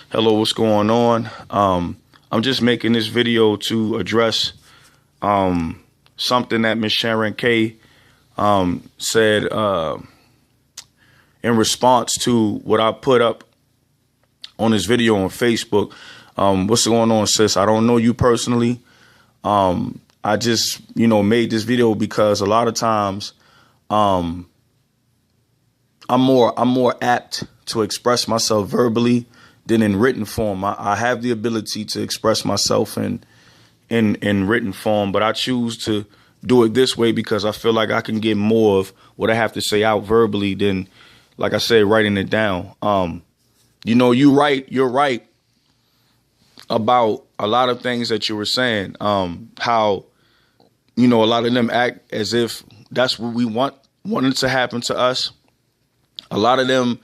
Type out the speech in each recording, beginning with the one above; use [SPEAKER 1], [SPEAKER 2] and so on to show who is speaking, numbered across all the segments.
[SPEAKER 1] Hello, what's going on? I'm just making this video to address something that Ms Sharon Kay said in response to what I put up on this video on Facebook. What's going on, sis? I don't know you personally. I just, made this video because a lot of times I'm more apt to express myself verbally than in written form. I have the ability to express myself in written form, but I choose to do it this way because I feel like I can get more of what I have to say out verbally than, like I said, writing it down. You're right about a lot of things that you were saying. How, a lot of them act as if that's what we wanted to happen to us. A lot of them.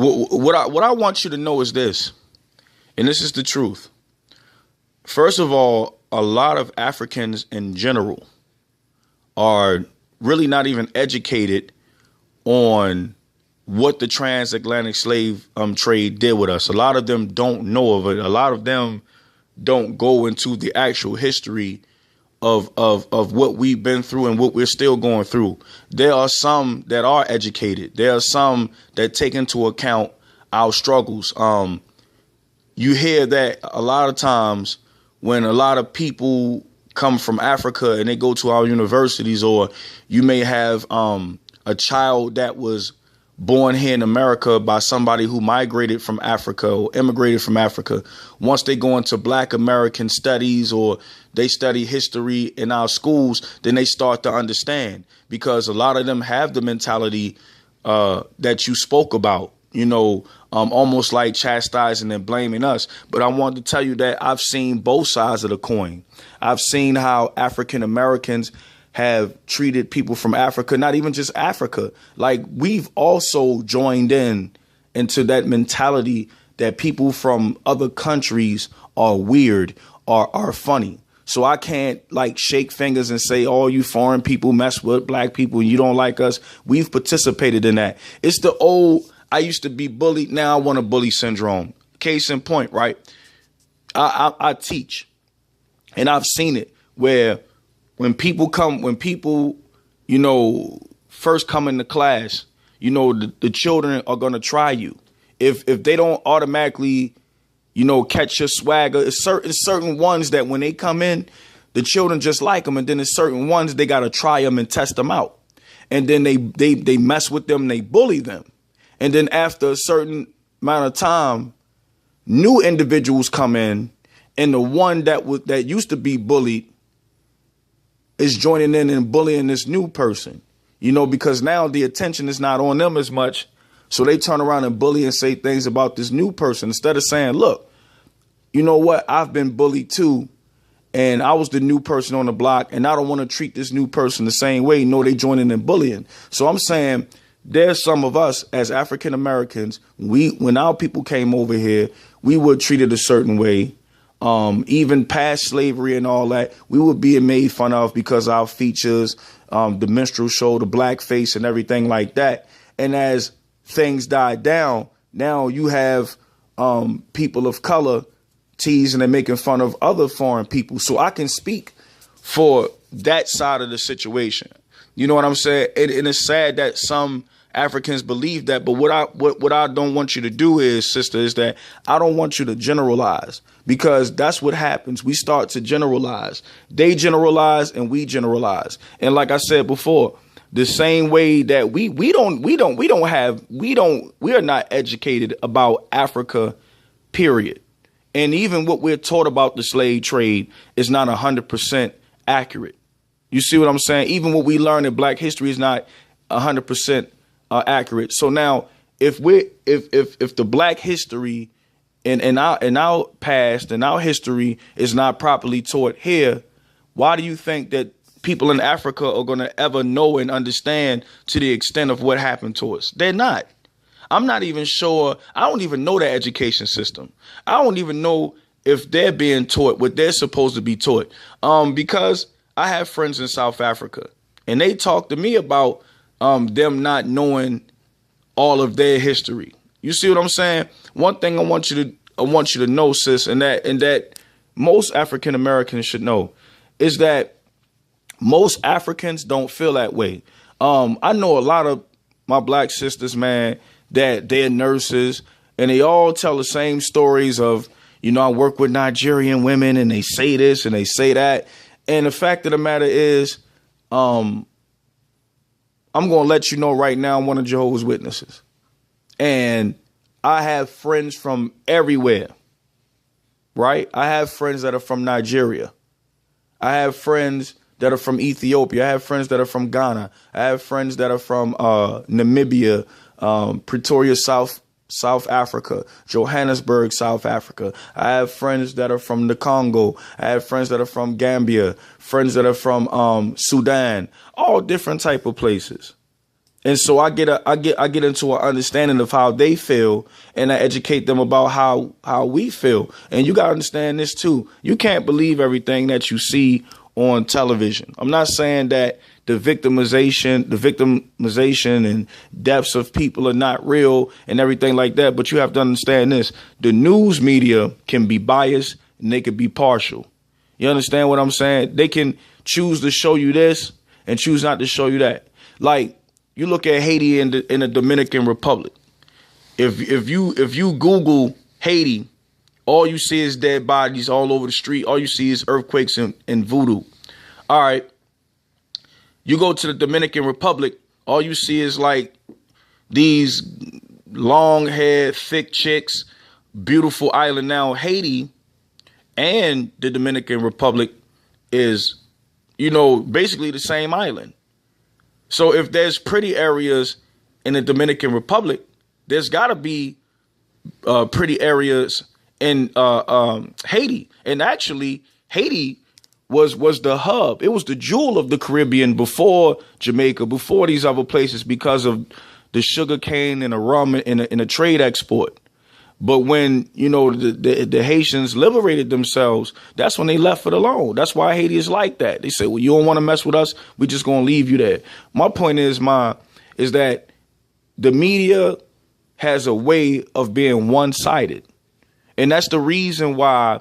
[SPEAKER 1] What I want you to know is this, and this is the truth. First of all, a lot of Africans in general are really not even educated on what the transatlantic slave trade did with us. A lot of them don't know of it. A lot of them don't go into the actual history of what we've been through and what we're still going through. There are some that are educated. There are some that take into account our struggles. You hear that a lot of times when a lot of people come from Africa and they go to our universities, or you may have a child that was born here in America by somebody who migrated from Africa or immigrated from Africa. Once they go into Black American studies or they study history in our schools, then they start to understand, because a lot of them have the mentality that you spoke about, almost like chastising and blaming us. But I want to tell you that I've seen both sides of the coin. I've seen how African Americans have treated people from Africa, not even just Africa. Like, we've also joined into that mentality that people from other countries are weird or are funny. So I can't shake fingers and say, oh, you foreign people mess with Black people and you don't like us. We've participated in that. It's the old, I used to be bullied, now I want to bully syndrome. Case in point, right? I teach, and I've seen it where when people, first come into class, the children are going to try you. If they don't automatically, catch your swagger, it's certain ones that when they come in, the children just like them. And then there's certain ones they got to try them and test them out. And then they mess with them, they bully them. And then after a certain amount of time, new individuals come in, and the one that used to be bullied is joining in and bullying this new person, because now the attention is not on them as much. So they turn around and bully and say things about this new person instead of saying, look, you know what? I've been bullied too. And I was the new person on the block, and I don't want to treat this new person the same way. No, they joining in bullying. So I'm saying there's some of us as African Americans, when our people came over here, we were treated a certain way. Even past slavery and all that, we were being made fun of because our features, the minstrel show, the blackface and everything like that. And as things died down, now you have people of color teasing and making fun of other foreign people. So I can speak for that side of the situation. You know what I'm saying? And it's sad that some Africans believe that. But what I don't want you to do is, sister, is that I don't want you to generalize, because that's what happens. We start to generalize. They generalize and we generalize. And like I said before, the same way that we are not educated about Africa, period. And even what we're taught about the slave trade is not 100% accurate. You see what I'm saying? Even what we learn in Black history is not 100% accurate. So now, if the Black history and our past and our history is not properly taught here, why do you think that people in Africa are going to ever know and understand to the extent of what happened to us? They're not. I'm not even sure. I don't even know the education system. I don't even know if they're being taught what they're supposed to be taught. Because I have friends in South Africa, and they talk to me about them not knowing all of their history. You see what I'm saying? One thing I want you I want you to know, sis, and that most African Americans should know, is that most Africans don't feel that way. I know a lot of my black sisters, man, that they're nurses, and they all tell the same stories of, I work with Nigerian women, and they say this and they say that. And the fact of the matter is, I'm going to let you know right now, I'm one of Jehovah's Witnesses. And I have friends from everywhere, right? I have friends that are from Nigeria. I have friends that are from Ethiopia. I have friends that are from Ghana. I have friends that are from Namibia, Pretoria, South Africa, Johannesburg, South Africa. I have friends that are from the Congo. I have friends that are from Gambia, friends that are from Sudan, all different type of places. And so I get into an understanding of how they feel, and I educate them about how we feel. And you got to understand this too. You can't believe everything that you see on television. I'm not saying that the victimization and deaths of people are not real and everything like that, but you have to understand this. The news media can be biased and they can be partial. You understand what I'm saying? They can choose to show you this and choose not to show you that. Like, you look at Haiti in the Dominican Republic. If you Google Haiti, all you see is dead bodies all over the street. All you see is earthquakes and voodoo. All right. You go to the Dominican Republic, all you see is like these long-haired, thick chicks, beautiful island. Now, Haiti and the Dominican Republic is, basically the same island. So if there's pretty areas in the Dominican Republic, there's got to be pretty areas in Haiti. And actually, Haiti was the hub. It was the jewel of the Caribbean before Jamaica, before these other places, because of the sugar cane and the rum and a trade export. But when, the Haitians liberated themselves, that's when they left it alone. That's why Haiti is like that. They say, well, you don't want to mess with us, we just going to leave you there. My point is that the media has a way of being one-sided. And that's the reason why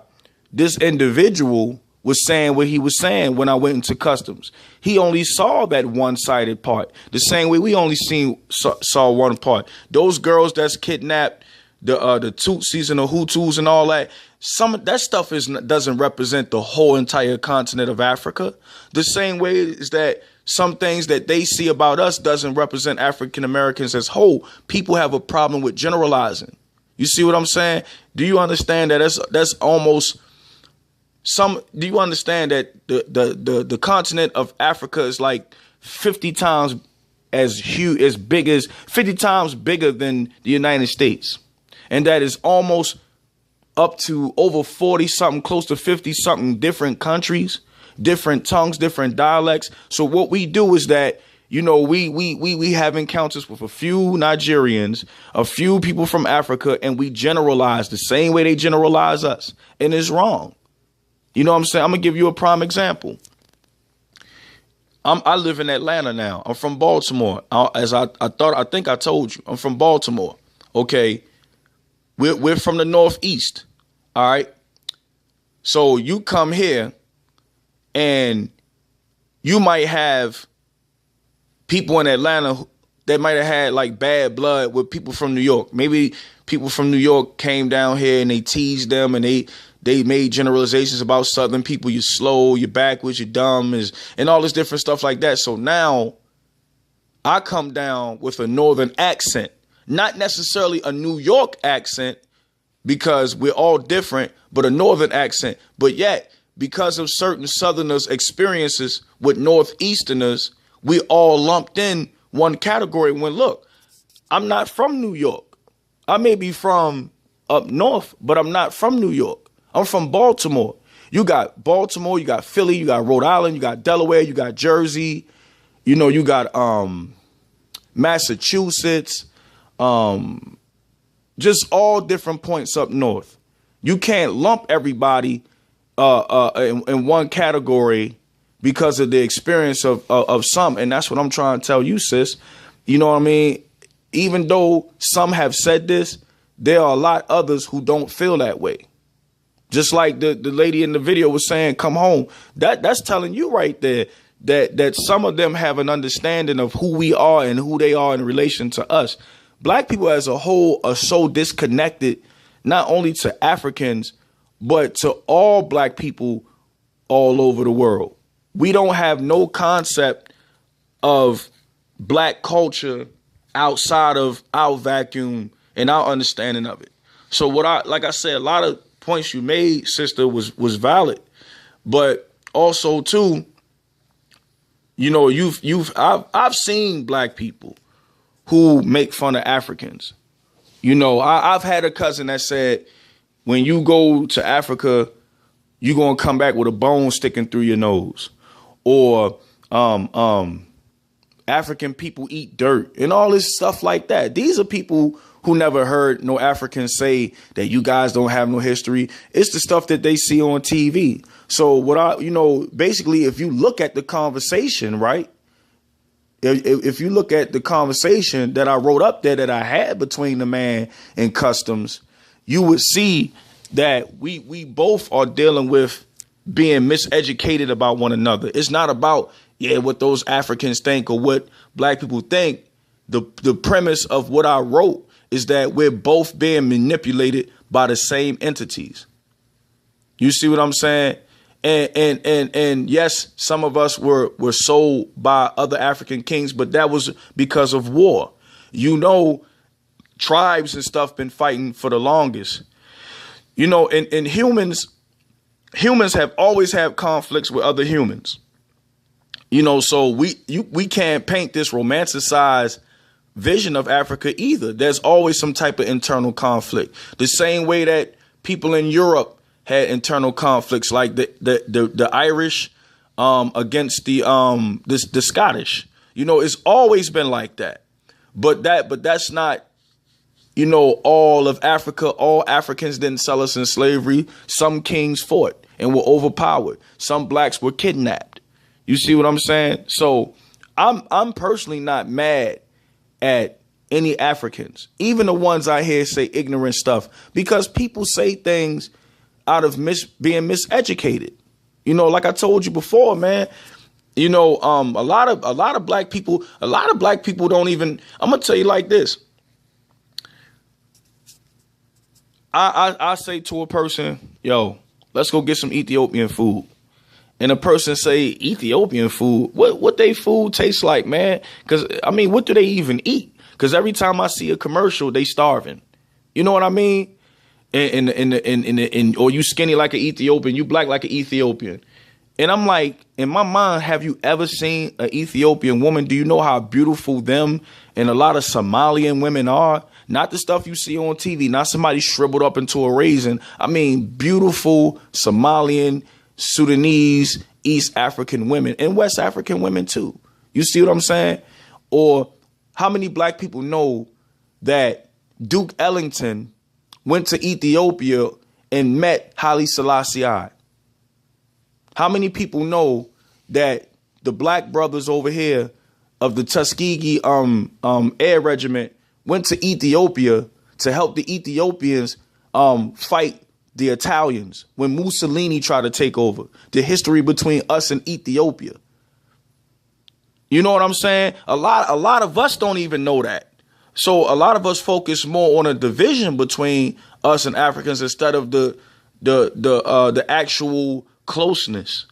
[SPEAKER 1] this individual was saying what he was saying when I went into customs. He only saw that one-sided part. The same way we only saw one part. Those girls that's kidnapped, the Tutsis and the Hutus and all that, some of that stuff doesn't represent the whole entire continent of Africa. The same way is that some things that they see about us doesn't represent African Americans as whole. People have a problem with generalizing. You see what I'm saying? Do you understand that that's almost do you understand that the continent of Africa is like 50 times as 50 times bigger than the United States? And that is almost up to over 40 something, close to 50 something different countries, different tongues, different dialects. So what we do is that, we have encounters with a few Nigerians, a few people from Africa, and we generalize the same way they generalize us. And it's wrong. You know what I'm saying? I'm going to give you a prime example. I live in Atlanta now. I'm from Baltimore. I think I told you, I'm from Baltimore. Okay. We're from the Northeast. All right. So you come here and you might have people in Atlanta that might have had like bad blood with people from New York. Maybe people from New York came down here and they teased them and they made generalizations about Southern people. You're slow, you're backwards, you're dumb, and all this different stuff like that. So now I come down with a Northern accent. Not necessarily a New York accent, because we're all different, but a Northern accent. But yet, because of certain Southerners' experiences with Northeasterners, we all lumped in one category. When, look, I'm not from New York. I may be from up north, but I'm not from New York. I'm from Baltimore. You got Baltimore, you got Philly, you got Rhode Island, you got Delaware, you got Jersey, you got Massachusetts, just all different points up north. You can't lump everybody in one category because of the experience of some. And that's what I'm trying to tell you, sis. You know what I mean? Even though some have said this, there are a lot others who don't feel that way. Just like the lady in the video was saying, come home. That's telling you right there that some of them have an understanding of who we are and who they are in relation to us. Black people as a whole are so disconnected, not only to Africans, but to all black people all over the world. We don't have no concept of black culture outside of our vacuum and our understanding of it. So like I said, a lot of points you made, sister, was valid, but also too, you know, I've seen black people who make fun of Africans. You know, I've had a cousin that said, when you go to Africa, you're going to come back with a bone sticking through your nose. Or African people eat dirt and all this stuff like that. These are people who never heard no Africans say that you guys don't have no history. It's the stuff that they see on TV. So basically, if you look at the conversation, right? If you look at the conversation that I wrote up there that I had between the man and Customs, you would see that we both are dealing with being miseducated about one another. It's not about, what those Africans think or what black people think. The premise of what I wrote is that we're both being manipulated by the same entities. You see what I'm saying? And yes, some of us were sold by other African kings, but that was because of war. You know, tribes and stuff been fighting for the longest. You know, and humans have always had conflicts with other humans. You know, so we can't paint this romanticized vision of Africa either. There's always some type of internal conflict. The same way that people in Europe had internal conflicts, like the Irish against the Scottish. You know, it's always been like that. But that's not, you know, all of Africa. All Africans didn't sell us in slavery. Some kings fought and were overpowered. Some blacks were kidnapped. You see what I'm saying? So I'm personally not mad at any Africans, even the ones I hear say ignorant stuff, because people say things out of being miseducated. You know, like I told you before, man, you know, a lot of black people don't even, I'm going to tell you like this. I say to a person, yo, let's go get some Ethiopian food. And a person say Ethiopian food, what they food tastes like, man? Because, I mean, what do they even eat? Because every time I see a commercial, they starving. You know what I mean? Or you skinny like an Ethiopian, you black like an Ethiopian. And I'm like, in my mind, have you ever seen an Ethiopian woman? Do you know how beautiful them and a lot of Somalian women are? Not the stuff you see on TV, not somebody shriveled up into a raisin. I mean, beautiful Somalian, Sudanese, East African women, and West African women too. You see what I'm saying? Or how many black people know that Duke Ellington went to Ethiopia and met Haile Selassie? How many people know that the black brothers over here of the Tuskegee Air Regiment went to Ethiopia to help the Ethiopians fight the Italians when Mussolini tried to take over? The history between us and Ethiopia. You know what I'm saying? A lot of us don't even know that. So a lot of us focus more on a division between us and Africans instead of the actual closeness.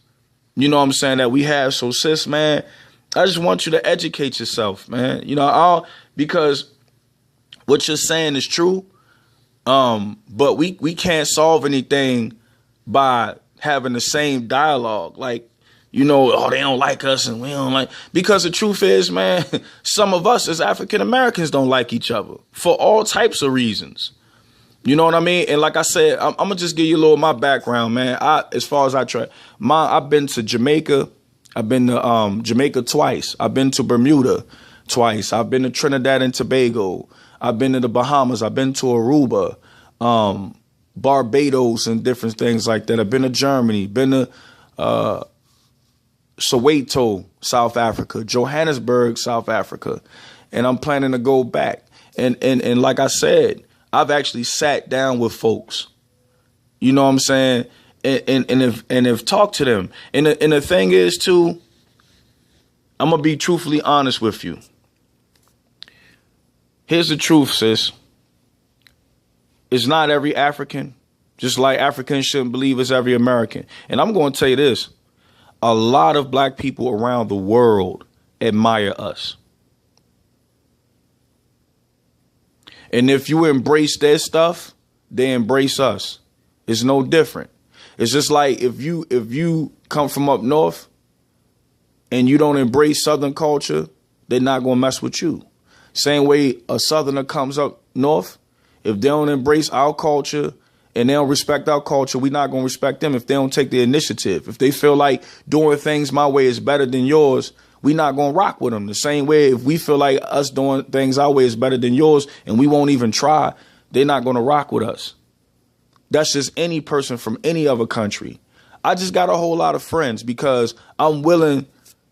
[SPEAKER 1] You know what I'm saying, that we have. So sis, man, I just want you to educate yourself, man. You know, because what you're saying is true. But we can't solve anything by having the same dialogue. Like, you know, oh, they don't like us and we don't like, because the truth is, man, some of us as African Americans don't like each other for all types of reasons. You know what I mean? And like I said, I'm gonna just give you a little of my background, man. As far as I've been to Jamaica. I've been to Jamaica twice. I've been to Bermuda twice. I've been to Trinidad and Tobago. I've been to the Bahamas. I've been to Aruba, Barbados, and different things like that. I've been to Germany, been to Soweto, South Africa, Johannesburg, South Africa, and I'm planning to go back. And like I said, I've actually sat down with folks. You know what I'm saying? And if talked to them. And the thing is too, I'm gonna be truthfully honest with you. Here's the truth, sis. It's not every African, just like Africans shouldn't believe it's every American. And I'm going to tell you this. A lot of black people around the world admire us. And if you embrace their stuff, they embrace us. It's no different. It's just like if you come from up north and you don't embrace Southern culture, they're not going to mess with you. Same way a Southerner comes up north, if they don't embrace our culture and they don't respect our culture, we're not going to respect them if they don't take the initiative. If they feel like doing things my way is better than yours, we're not going to rock with them. The same way, if we feel like us doing things our way is better than yours and we won't even try, they're not going to rock with us. That's just any person from any other country. I just got a whole lot of friends because I'm willing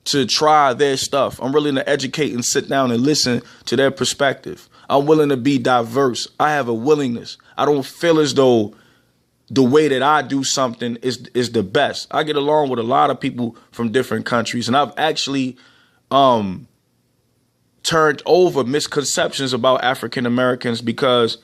[SPEAKER 1] to try their stuff. I'm willing to educate and sit down and listen to their perspective. I'm willing to be diverse. I have a willingness. I don't feel as though the way that I do something is the best. I get along with a lot of people from different countries, and I've actually turned over misconceptions about African Americans because,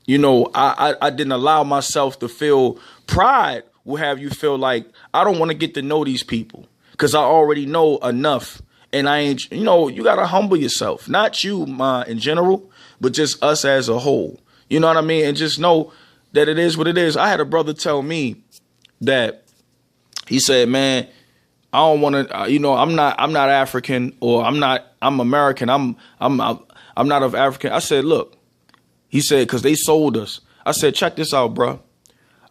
[SPEAKER 1] you know, I didn't allow myself to feel pride will have you feel like I don't want to get to know these people because I already know enough. And I ain't, you know, you got to humble yourself. Not you, in general, but just us as a whole. You know what I mean? And just know that it is what it is. I had a brother tell me that he said, man, I don't want to, you know, I'm not African, or I'm American. I'm not of African. I said, look, he said, because they sold us. I said, check this out, bro.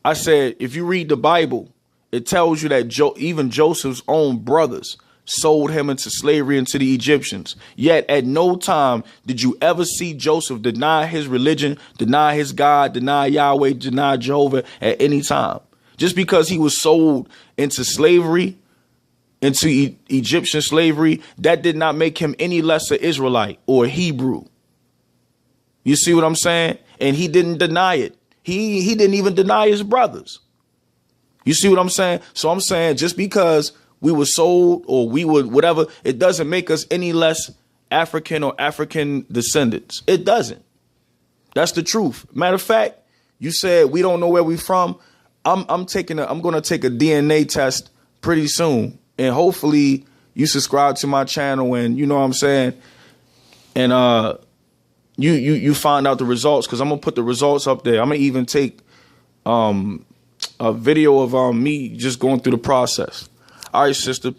[SPEAKER 1] I said, if you read the Bible, it tells you that even Joseph's own brothers sold him into slavery into the Egyptians. Yet at no time did you ever see Joseph deny his religion, deny his God, deny Yahweh, deny Jehovah at any time. Just because he was sold into slavery, into Egyptian slavery, that did not make him any less an Israelite or a Hebrew. You see what I'm saying? And he didn't deny it. He didn't even deny his brothers. You see what I'm saying? So I'm saying just because we were sold or we would whatever, it doesn't make us any less African or African descendants. It doesn't. That's the truth. Matter of fact, you said we don't know where we from. I'm going to take a DNA test pretty soon, and hopefully you subscribe to my channel, and you know what I'm saying, and you find out the results, because I'm gonna put the results up there. I'm gonna even take a video of me just going through the process. All right, sister.